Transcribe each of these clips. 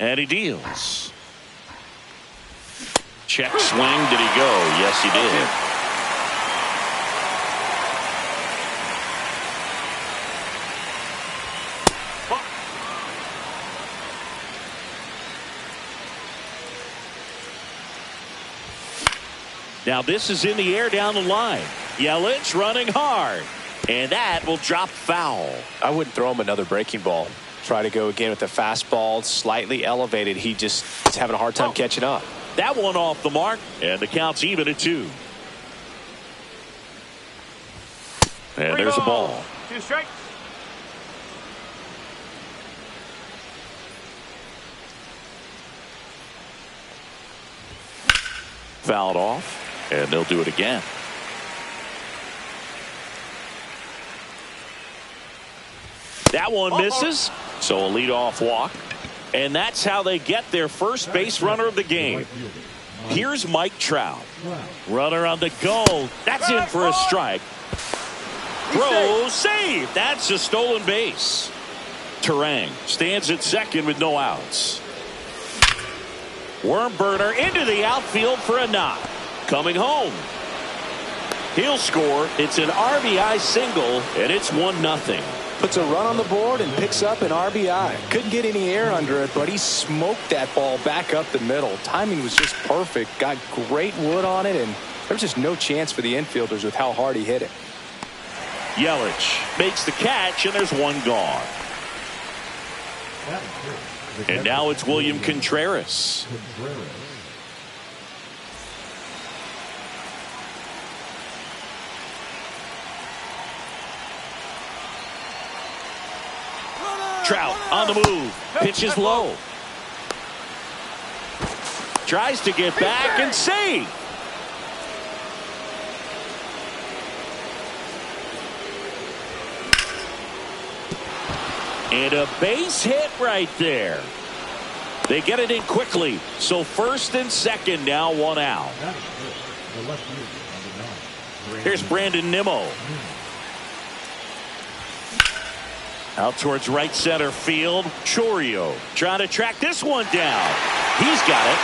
And he deals. Check swing. Did he go? Yes, he did. Now this is in the air down the line. Yelich running hard. And that will drop foul. I wouldn't throw him another breaking ball. Try to go again with the fastball slightly elevated. He just is having a hard time catching up. That one off the mark. And the count's even at 2. And there's a ball. 2 strikes. Fouled off. And they'll do it again. That one misses. So a leadoff walk. And that's how they get their first base runner of the game. Here's Mike Trout. Runner on the go. That's in for a strike. Throw, save. That's a stolen base. Terang stands at second with no outs. Worm burner into the outfield for a knock. Coming home. He'll score. It's an RBI single, and it's 1-0. Puts a run on the board and picks up an RBI. Couldn't get any air under it, but he smoked that ball back up the middle. Timing was just perfect. Got great wood on it, and there was just no chance for the infielders with how hard he hit it. Yelich makes the catch, and there's one gone. And now it's William Contreras. Trout on the move. Pitches low. Tries to get back and save. And a base hit right there. They get it in quickly. So first and second, now 1 out. Here's Brandon Nimmo. Out towards right center field. Chourio trying to track this one down. He's got it.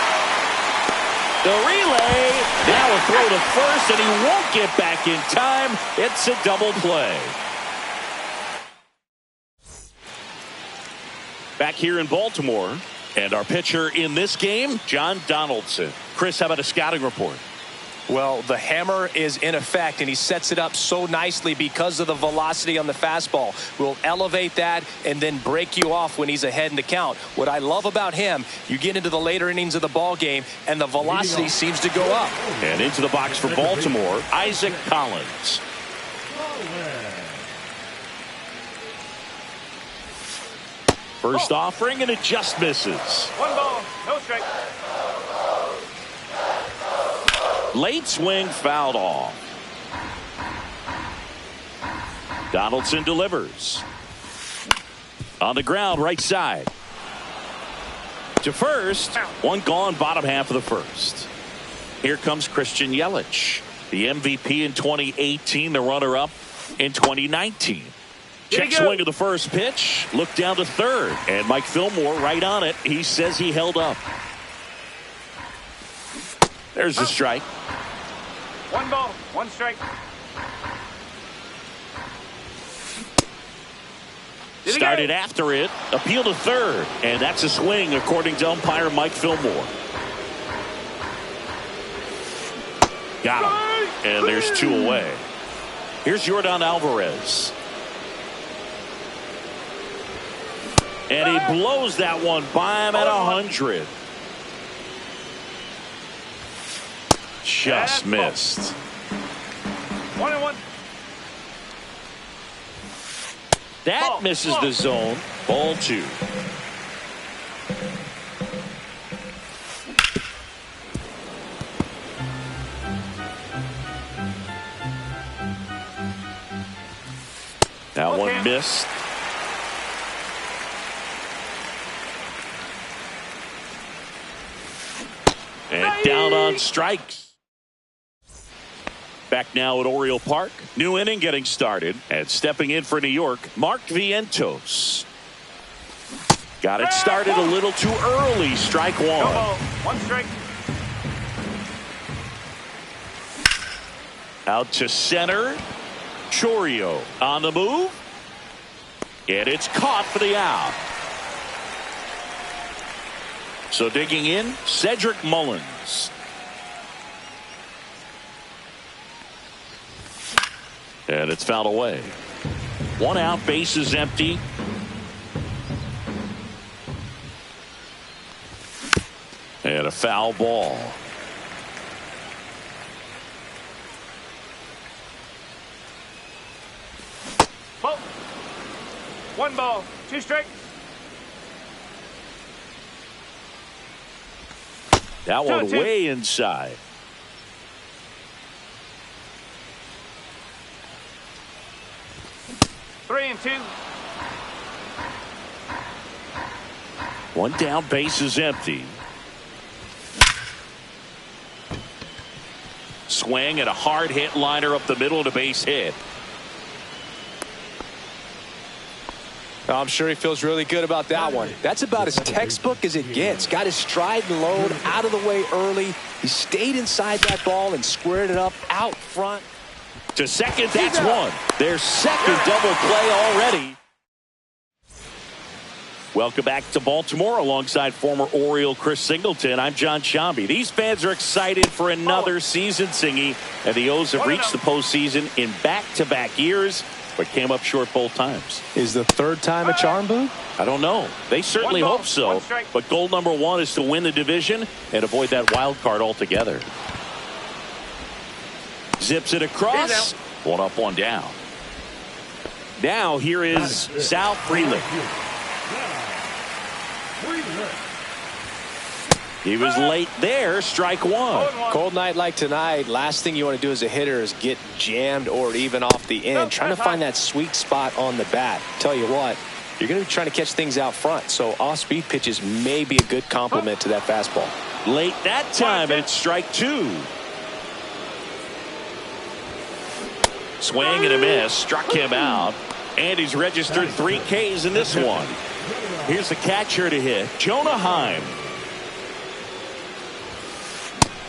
The relay. Now a throw to first, and he won't get back in time. It's a double play. Back here in Baltimore. And our pitcher in this game, John Donaldson. Chris, how about a scouting report? Well, the hammer is in effect, and he sets it up so nicely because of the velocity on the fastball. Will elevate that and then break you off when he's ahead in the count. What I love about him, you get into the later innings of the ball game, and the velocity seems to go up. And into the box for Baltimore, Isaac Collins. First offering, and it just misses. 1 ball, no strike. Late swing, fouled off. Donaldson delivers. On the ground, right side. To first. One gone, bottom half of the first. Here comes Christian Yelich, the MVP in 2018, the runner-up in 2019. Check swing of the first pitch. Look down to third. And Mike Fillmore right on it. He says he held up. There's a strike. 1 ball, 1 strike. Started after it. Appeal to third. And that's a swing according to umpire Mike Fillmore. Got him. And there's 2 away. Here's Yordan Alvarez. And he blows that one by him at 100. Just missed. 1-1. That misses the zone. Ball 2. That one missed. And down on strikes. Back Back now at Oriole Park. New inning getting started. And stepping in for New York, Mark Vientos. Got it started a little too early. Strike one. No ball. One strike. Out to center. Chourio on the move. And it's caught for the out. So digging in, Cedric Mullins. And it's fouled away. One out, bases empty. And a foul ball. Ball. One ball. Two strikes. That one 2-2. way inside. Three and two. One down, bases empty. Swing and a hard hit liner up the middle to base hit. I'm sure he feels really good about that one. That's about as textbook as it gets. Got his stride and load out of the way early. He stayed inside that ball and squared it up out front. To second, that's one. Their second double play already. Welcome back to Baltimore alongside former Oriole Chris Singleton. I'm John Shambi. These fans are excited for another season, Singy, and the O's have reached the postseason in back-to-back years, but came up short both times. Is the third time a charm, Boo? I don't know. They certainly hope so, but goal number one is to win the division and avoid that wild card altogether. Zips it across. One up, one down. Now here is Sal Frelick. He was late there. Strike one. Cold night like tonight, last thing you want to do as a hitter is get jammed or even off the end. Trying to find that sweet spot on the bat. Tell you what, you're going to be trying to catch things out front, so off-speed pitches may be a good complement to that fastball. Late that time, and it's strike two. Swing and a miss. Struck him out. And he's registered 3 Ks in this one. Here's the catcher to hit, Jonah Heim.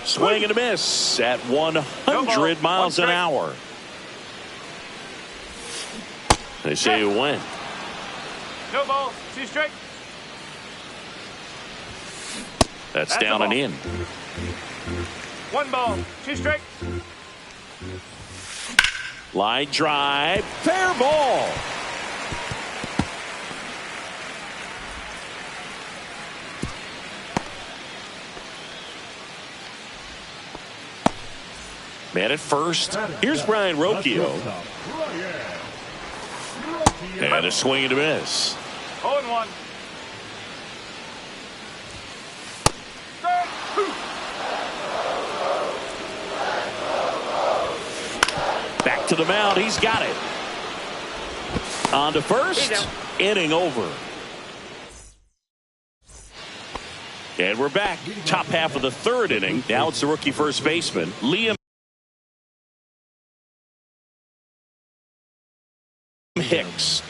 Swing and a miss at 100 miles an hour. They say you win. No ball. Two strikes. That's down and in. One ball. Two strikes. Line drive. Fair ball. Man at first. Here's Brian Rocchio. And a swing and a miss. 0-1. Back to the mound. He's got it. On to first. Inning over. And we're back. Top half of the third inning. Now it's the rookie first baseman, Liam Hicks.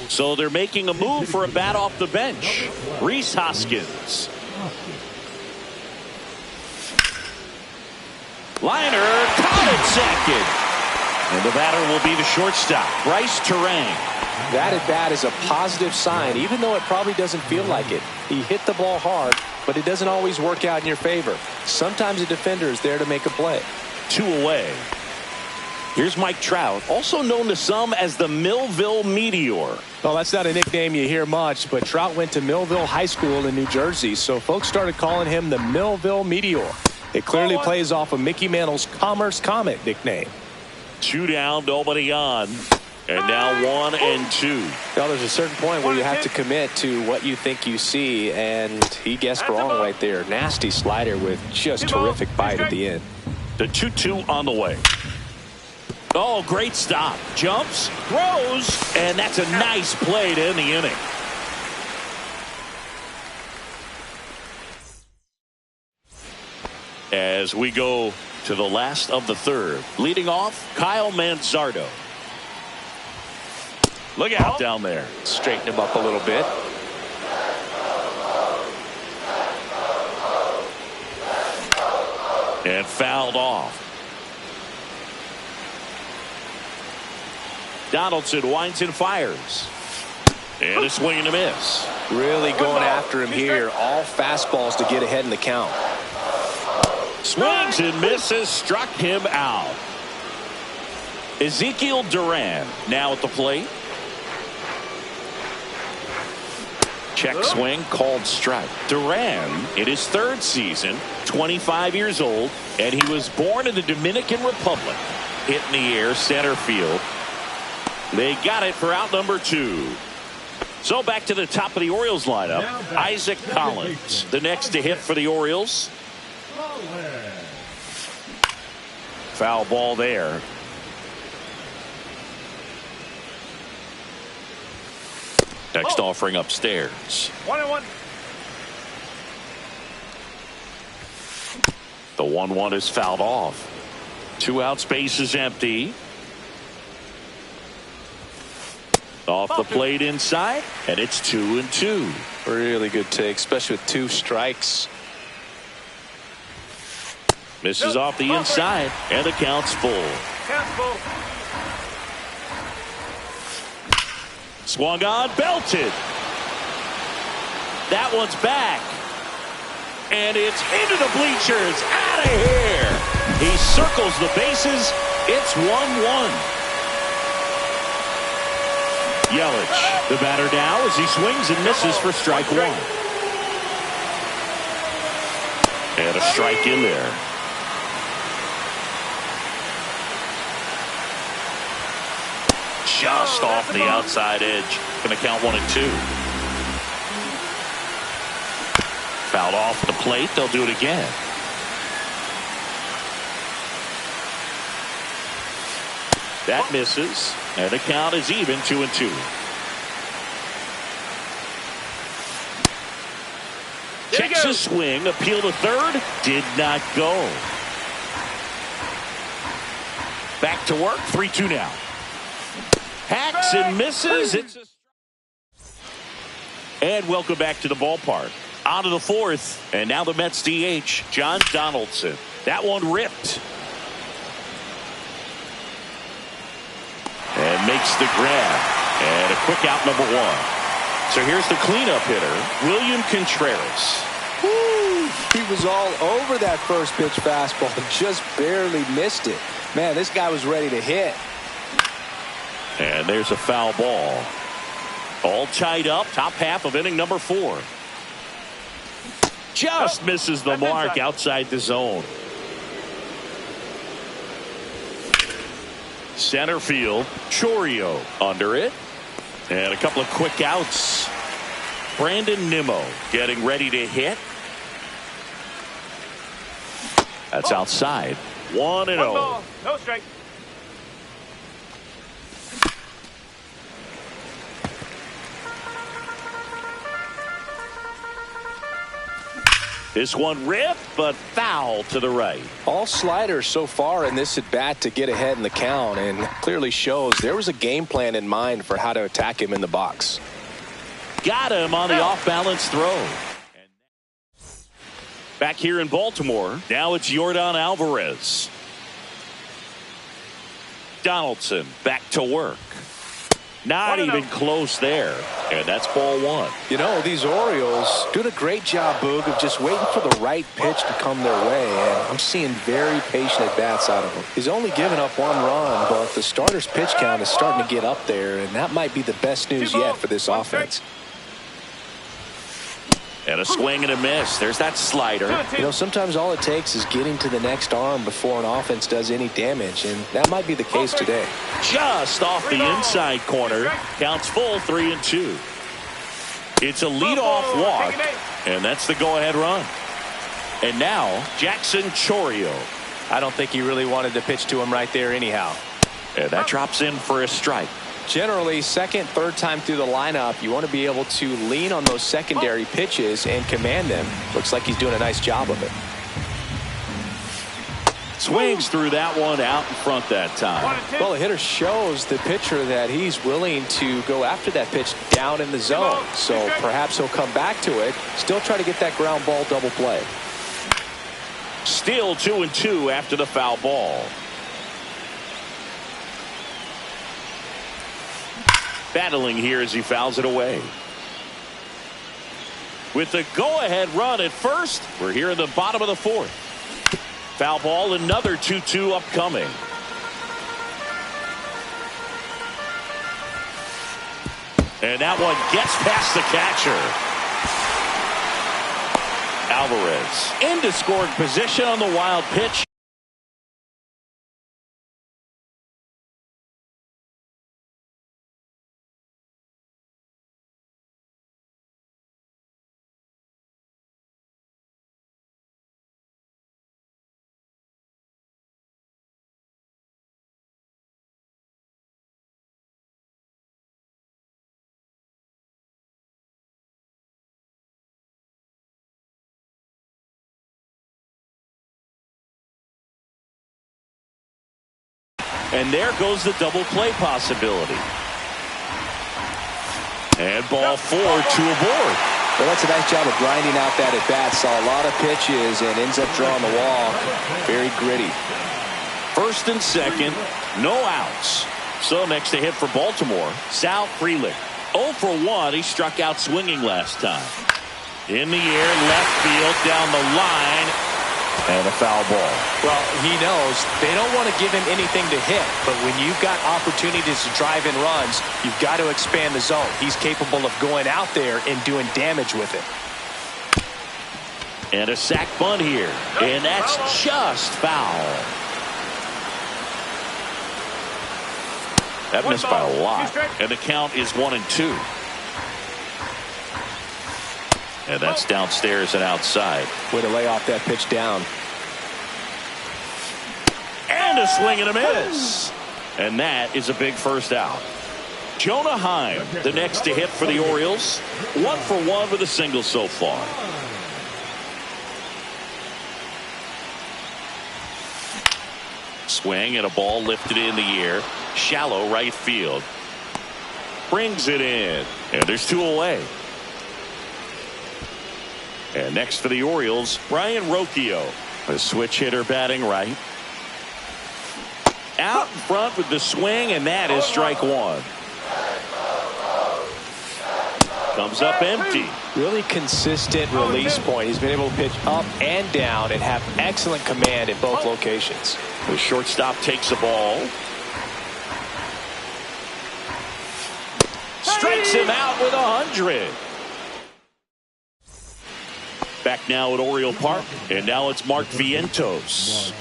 So they're making a move for a bat off the bench. Rhys Hoskins. Liner caught at second. And the batter will be the shortstop, Bryce Terang. That at bat is a positive sign, even though it probably doesn't feel like it. He hit the ball hard, but it doesn't always work out in your favor. Sometimes a defender is there to make a play. 2 away. Here's Mike Trout, also known to some as the Millville Meteor. Well, that's not a nickname you hear much, but Trout went to Millville High School in New Jersey, so folks started calling him the Millville Meteor. It clearly plays off of Mickey Mantle's Commerce Comet nickname. 2 down, nobody on. And now 1 and 2. Well, there's a certain point where you have to commit to what you think you see, and he guessed wrong right there. Nasty slider with just terrific bite at the end. The 2-2 on the way. Oh, great stop. Jumps, throws, and that's a nice play to end the inning. As we go to the last of the third. Leading off, Kyle Manzardo. Look out down there. Straighten him up a little bit. And fouled off. Donaldson winds and fires. And a swing and a miss. Really going after him here. All fastballs to get ahead in the count. Swings and misses, struck him out. Ezekiel Duran now at the plate. Check swing, called strike. Duran in his third season, 25 years old, and he was born in the Dominican Republic. Hit in the air, center field. They got it for out number 2. So back to the top of the Orioles lineup. Isaac Collins, the next to hit for the Orioles. Foul ball there. Next offering upstairs. 1-1. The 1-1 is fouled off. 2 outs, base is empty. Off the plate inside, and it's 2-2. Really good take, especially with 2 strikes. Misses off the inside, and the count's full. Count's full. Swung on, belted. That one's back. And it's into the bleachers. Out of here. He circles the bases. It's 1-1. Yelich, the batter now as he swings and misses for strike 1. And a strike in there. Just off the outside edge. Going to count 1-2. Fouled off the plate. They'll do it again. That misses. And the count is even, 2-2. Checks his swing. Appeal to third. Did not go. Back to work. 3-2 now. Hacks and misses. And welcome back to the ballpark. On to the 4th. And now the Mets DH, John Donaldson. That one ripped. And makes the grab. And a quick out, number 1. So here's the cleanup hitter, William Contreras. Woo! He was all over that first pitch fastball. Just barely missed it. Man, this guy was ready to hit. And there's a foul ball. All tied up, top half of inning number 4. Just misses the mark outside the zone. Center field, Chourio under it. And a couple of quick outs. Brandon Nimmo getting ready to hit. That's outside. 1-0. No strike. This one ripped, but foul to the right. All sliders so far in this at bat to get ahead in the count, and clearly shows there was a game plan in mind for how to attack him in the box. Got him on the off-balance throw. Back here in Baltimore, now it's Yordan Alvarez. Donaldson back to work. Not even close there. And that's ball 1. You know, these Orioles doing a great job, Boog, of just waiting for the right pitch to come their way. And I'm seeing very patient at-bats out of him. He's only given up 1 run, but the starter's pitch count is starting to get up there. And that might be the best news yet for this offense. And a swing and a miss. There's that slider. You know, sometimes all it takes is getting to the next arm before an offense does any damage, and that might be the case today. Just off the inside corner. Counts full, 3-2. It's a leadoff walk, and that's the go-ahead run. And now, Jackson Chourio. I don't think he really wanted to pitch to him right there anyhow. And that drops in for a strike. Generally, second, third time through the lineup, you want to be able to lean on those secondary pitches and command them. Looks like he's doing a nice job of it. Swings through that one out in front that time. Well, the hitter shows the pitcher that he's willing to go after that pitch down in the zone. So perhaps he'll come back to it. Still try to get that ground ball double play. Still 2-2 after the foul ball. Battling here as he fouls it away. With the go-ahead run at first, we're here in the bottom of the fourth. Foul ball, another 2-2 upcoming. And that one gets past the catcher. Alvarez into scoring position on the wild pitch. And there goes the double play possibility. And ball 4, 2 aboard. Well, that's a nice job of grinding out that at bat. Saw a lot of pitches and ends up drawing the walk. Very gritty. First and second, no outs. So next to hit for Baltimore, Sal Frelick. 0 for 1. He struck out swinging last time. In the air, left field, down the line. And a foul ball. Well, he knows they don't want to give him anything to hit, but when you've got opportunities to drive in runs, you've got to expand the zone. He's capable of going out there and doing damage with it. And a sac bunt here, and that's just foul. That missed by a lot, and the count is 1-2. And that's downstairs and outside. Way to lay off that pitch down. And a swing and a miss. And that is a big first out. Jonah Heim, the next to hit for the Orioles. 1 for 1 with a single so far. Swing and a ball lifted in the air. Shallow right field. Brings it in. And there's 2 away. And next for the Orioles, Brian Rocchio, a switch hitter batting right. Out in front with the swing, and that is strike 1. Comes up empty. Really consistent release point. He's been able to pitch up and down and have excellent command at both locations. The shortstop takes a ball. Strikes him out with 100. Back now at Oriole Park, and now it's Mark Vientos.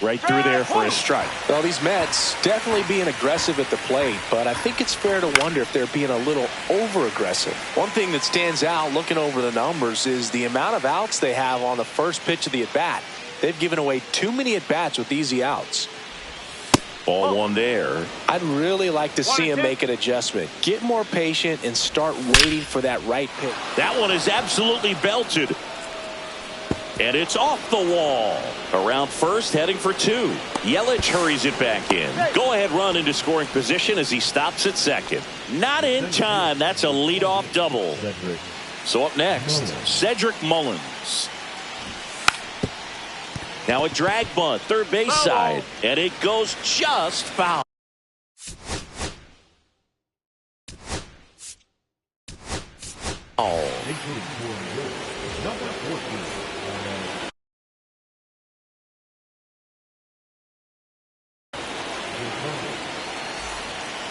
Right through there for a strike. Well, these Mets definitely being aggressive at the plate, but I think it's fair to wonder if they're being a little over-aggressive. One thing that stands out looking over the numbers is the amount of outs they have on the first pitch of the at-bat. They've given away too many at-bats with easy outs. Ball 1 there. I'd really like to see him make an adjustment. Get more patient and start waiting for that right pitch. That one is absolutely belted. And it's off the wall. Around first, heading for 2. Yelich hurries it back in. Go-ahead run into scoring position as he stops at second. Not in time. That's a leadoff double. So up next, Cedric Mullins. Now a drag bunt, third base side, and it goes just foul.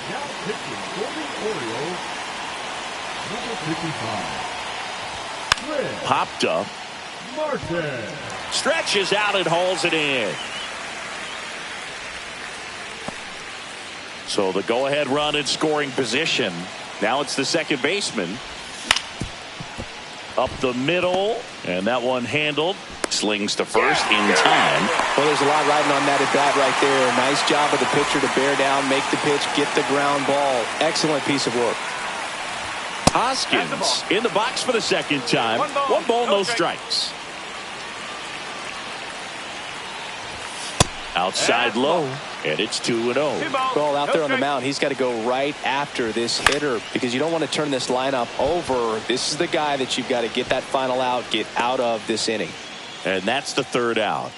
Now pitching for the Orioles, number 55. Popped up. Martin. Stretches out and hauls it in. So the go-ahead run in scoring position. Now it's the second baseman. Up the middle, and that one handled. Slings to first in time. Well, there's a lot riding on that at bat right there. Nice job of the pitcher to bear down, make the pitch, get the ground ball. Excellent piece of work. Hoskins in the box for the second time. One ball, no strikes. Outside low, and it's 2-0. Well, out there on the mound, he's got to go right after this hitter because you don't want to turn this lineup over. This is the guy that you've got to get that final out, get out of this inning. And that's the third out.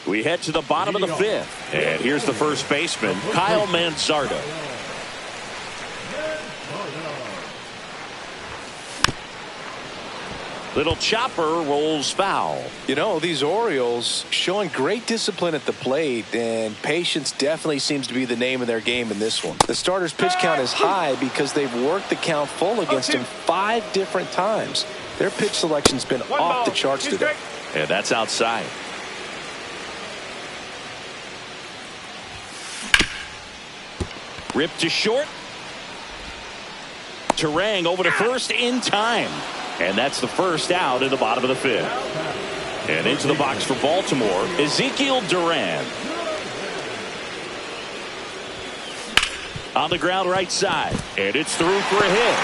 We head to the bottom of the fifth. And here's the first baseman, Kyle Manzardo. Little chopper rolls foul. You know, these Orioles showing great discipline at the plate, and patience definitely seems to be the name of their game in this one. The starter's pitch count is high because they've worked the count full against him 5 different times. Their pitch selection's been off the charts today. And that's outside. Ripped to short. Terang over to first in time. And that's the first out in the bottom of the fifth. And into the box for Baltimore, Ezekiel Duran. On the ground right side. And it's through for a hit.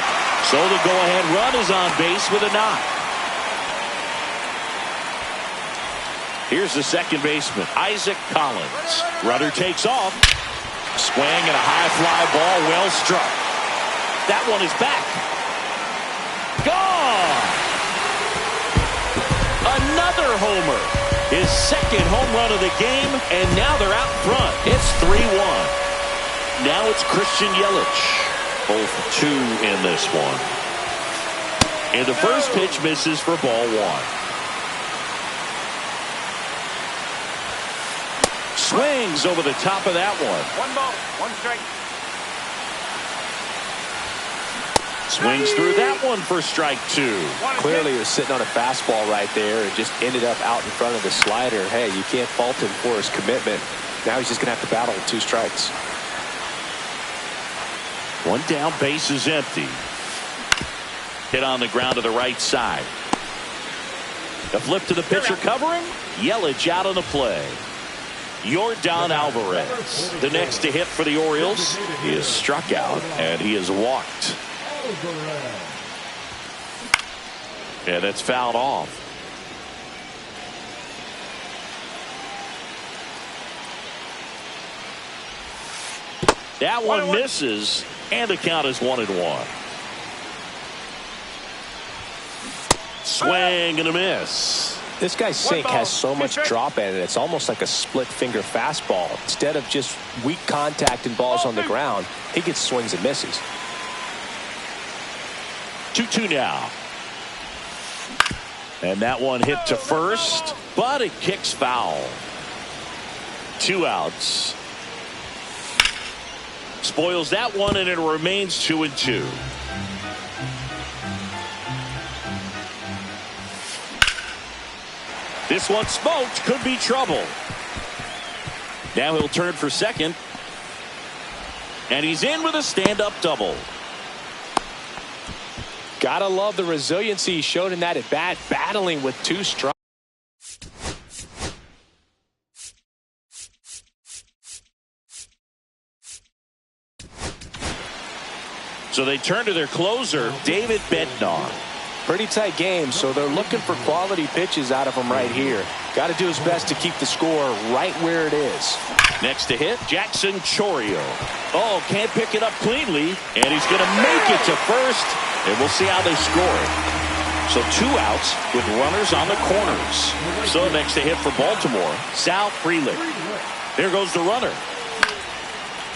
So the go-ahead run is on base with a knock. Here's the second baseman, Isaac Collins. Runner takes off. Swing and a high fly ball, well struck. That one is back. Gone! Another homer. His second home run of the game, and now they're out front. It's 3-1. Now it's Christian Yelich. 0 for 2 in this one. And the first pitch misses for ball 1. Swings over the top of that one. 1 ball, 1 strike. Swings through that one for strike 2. Clearly he was sitting on a fastball right there and just ended up out in front of the slider. Hey, you can't fault him for his commitment. Now he's just going to have to battle with 2 strikes. 1 down, base is empty. Hit on the ground to the right side. The flip to the pitcher covering. Yelich out on the play. Yordan Alvarez, the next to hit for the Orioles. He is struck out, and he is walked. And it's fouled off. That one misses, and the count is 1-1. Swing and a miss. This guy's sink has so much drop in it. It's almost like a split finger fastball. Instead of just weak contact and balls on the ground, he gets swings and misses. 2-2 now. And that one hit to first, but it kicks foul. 2 outs. Spoils that one, and it remains 2-2. This one smoked, could be trouble. Now he'll turn for second. And he's in with a stand-up double. Gotta love the resiliency he showed in that at bat, battling with 2 strikes. So they turn to their closer, David Bednar. Pretty tight game, so they're looking for quality pitches out of him right here. Got to do his best to keep the score right where it is. Next to hit, Jackson Chorio. Oh, can't pick it up cleanly, and he's going to make it to first, and we'll see how they score. So 2 outs with runners on the corners. So next to hit for Baltimore, Sal Frelick. There goes the runner.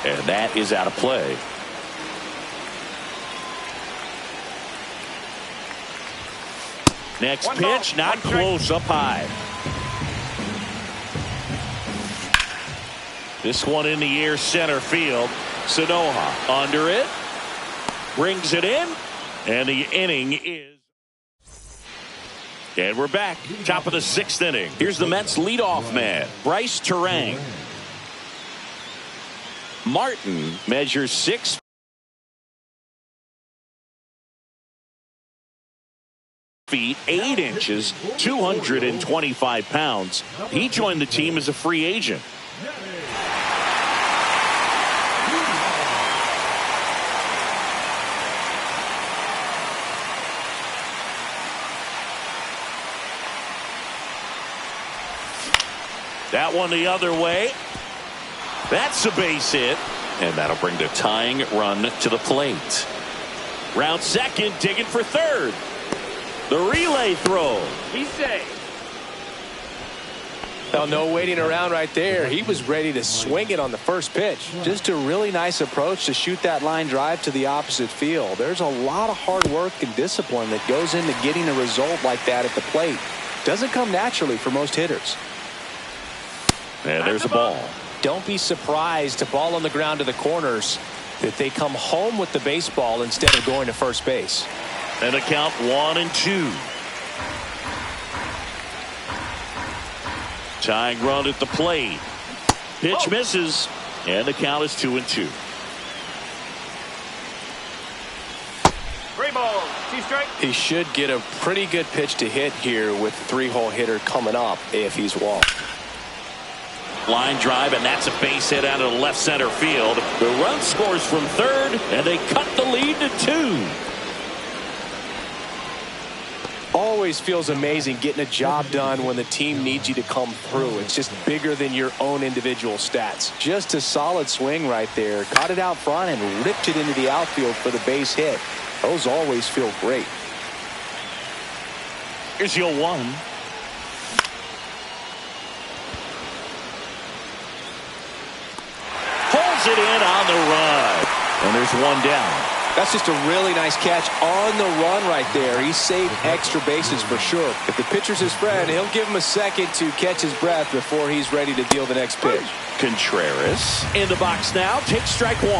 And that is out of play. Next pitch, not close, up high. This one in the air, center field. Sanoha under it. Brings it in. And the inning is. And we're back. Top of the 6th inning. Here's the Mets leadoff man, Bryce Terang. Martin measures 6 feet 8 inches, 225 pounds. He joined the team as a free agent. That one the other way. That's a base hit. And that'll bring the tying run to the plate. Round second, digging for third. The relay throw. He's safe. Well, no waiting around right there. He was ready to swing it on the first pitch. Just a really nice approach to shoot that line drive to the opposite field. There's a lot of hard work and discipline that goes into getting a result like that at the plate. Doesn't come naturally for most hitters. And there's a ball. Don't be surprised to ball on the ground to the corners that they come home with the baseball instead of going to first base. And the count 1-2. Tying run at the plate. Pitch misses. And the count is 2-2. 3 balls. 2 strikes. He should get a pretty good pitch to hit here with the 3-hole hitter coming up if he's walked. Line drive, and that's a base hit out of the left center field. The run scores from third, and they cut the lead to 2. Always feels amazing getting a job done when the team needs you to come through. It's just bigger than your own individual stats. Just a solid swing right there. Caught it out front and ripped it into the outfield for the base hit. Those always feel great. Here's your 1. It in on the run. And there's 1 down. That's just a really nice catch on the run right there. He saved extra bases for sure. If the pitcher's his friend, he'll give him a second to catch his breath before he's ready to deal the next pitch. Contreras in the box now. Takes strike 1.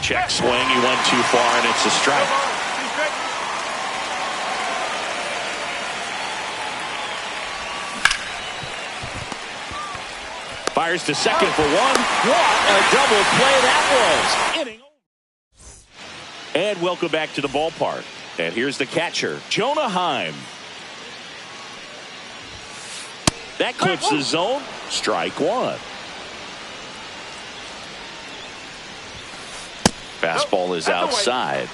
Check swing. He went too far, and it's a strike. 2 strikes. Fires to second for 1. What a double play that was. Inning over. And welcome back to the ballpark. And here's the catcher, Jonah Heim. That clips the zone. Strike 1. Fastball is outside.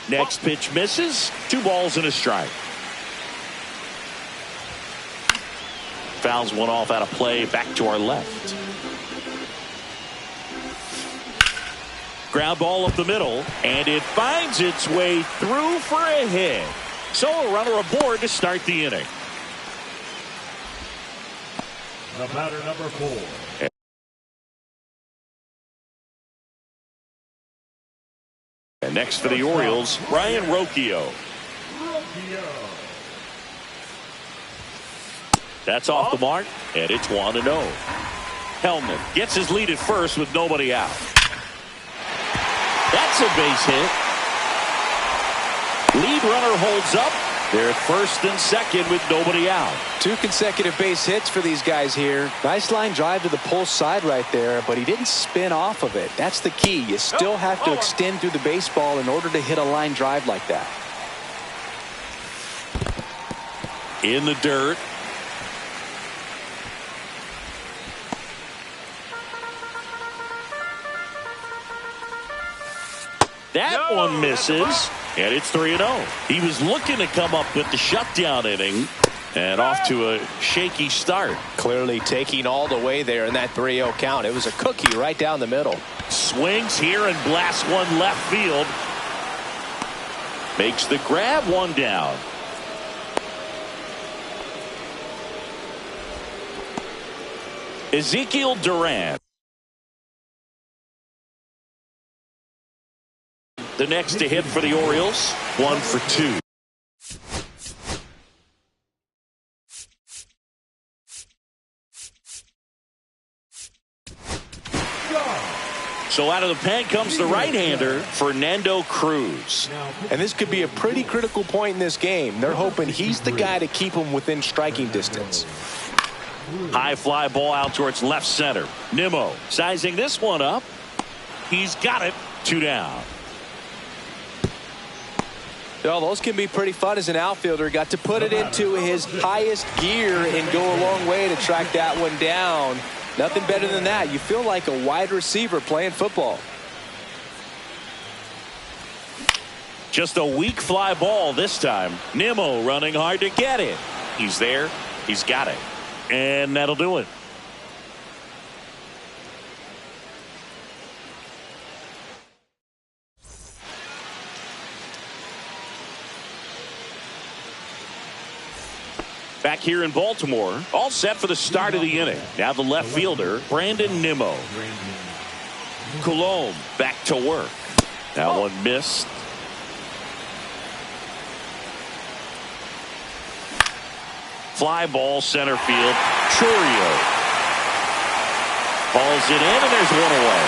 Next pitch misses. 2 balls and a strike. Fouls one off out of play, back to our left. Ground ball up the middle, and it finds its way through for a hit. So a runner aboard to start the inning. The batter, number 4. And next for the Orioles, Brian Rocchio. That's off the mark, and it's 1-0. Hellman gets his lead at first with nobody out. That's a base hit. Lead runner holds up. They're at first and second with nobody out. 2 consecutive base hits for these guys here. Nice line drive to the pull side right there, but he didn't spin off of it. That's the key. You still have to extend through the baseball in order to hit a line drive like that. In the dirt. That one misses, and it's 3-0. He was looking to come up with the shutdown inning, and off to a shaky start. Clearly taking all the way there in that 3-0 count. It was a cookie right down the middle. Swings here and blasts one left field. Makes the grab, 1 down. Ezekiel Duran. The next to hit for the Orioles, 1 for 2. So out of the pen comes the right-hander, Fernando Cruz. And this could be a pretty critical point in this game. They're hoping he's the guy to keep them within striking distance. High fly ball out towards left center. Nimmo sizing this one up. He's got it. 2 down. Well, those can be pretty fun as an outfielder. Got to put it into his highest gear and go a long way to track that one down. Nothing better than that. You feel like a wide receiver playing football. Just a weak fly ball this time. Nimmo running hard to get it. He's there. He's got it. And that'll do it. Back here in Baltimore, all set for the start of the inning. Now the left fielder, Brandon Nimmo. Coulomb back to work. That one missed. Fly ball center field. Churio falls it in, and there's one away.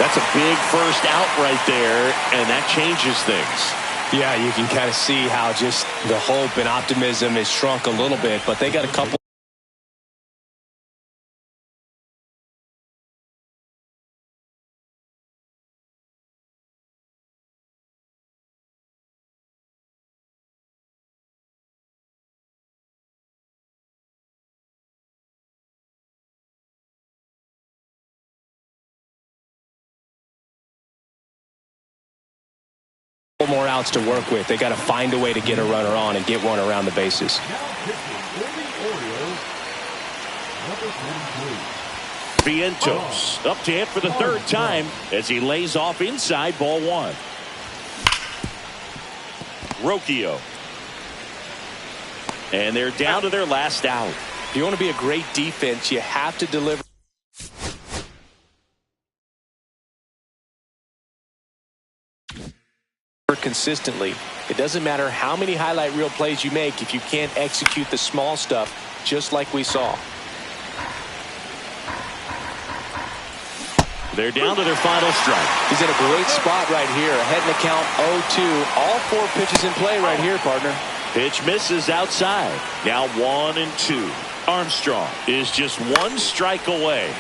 That's a big first out right there, and that changes things. Yeah, you can kind of see how just the hope and optimism is shrunk a little bit, but they got a couple. More outs to work with. They got to find a way to get a runner on and get one around the bases. Vientos up to hit for the third time as he lays off inside ball 1. Rocchio. And they're down to their last out. If you want to be a great defense, you have to deliver consistently. It doesn't matter how many highlight reel plays you make if you can't execute the small stuff, just like we saw. They're down to their final strike. He's in a great spot right here. Ahead in the count 0-2. All 4 pitches in play right here, partner. Pitch misses outside. Now 1-2. Armstrong is just 1 strike away.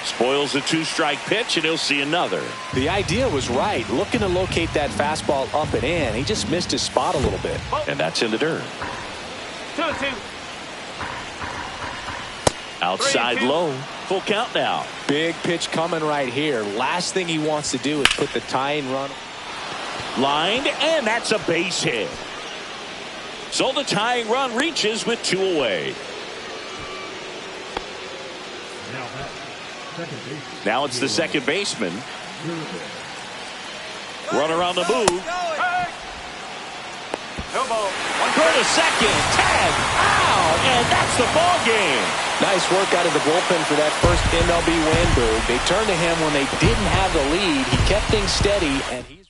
Spoils a 2-strike pitch, and he'll see another. The idea was right. Looking to locate that fastball up and in. He just missed his spot a little bit. And that's in the dirt. 2-2. Outside 3-2. low. Full count now. Big pitch coming right here. Last thing he wants to do is put the tying run. Lined, and that's a base hit. So the tying run reaches with 2 away. Now it's the second baseman. Runner on the move. No ball. Go to second. Tag. Out. And that's the ball game. Nice work out of the bullpen for that first MLB win, Boog. They turned to him when they didn't have the lead. He kept things steady, and he's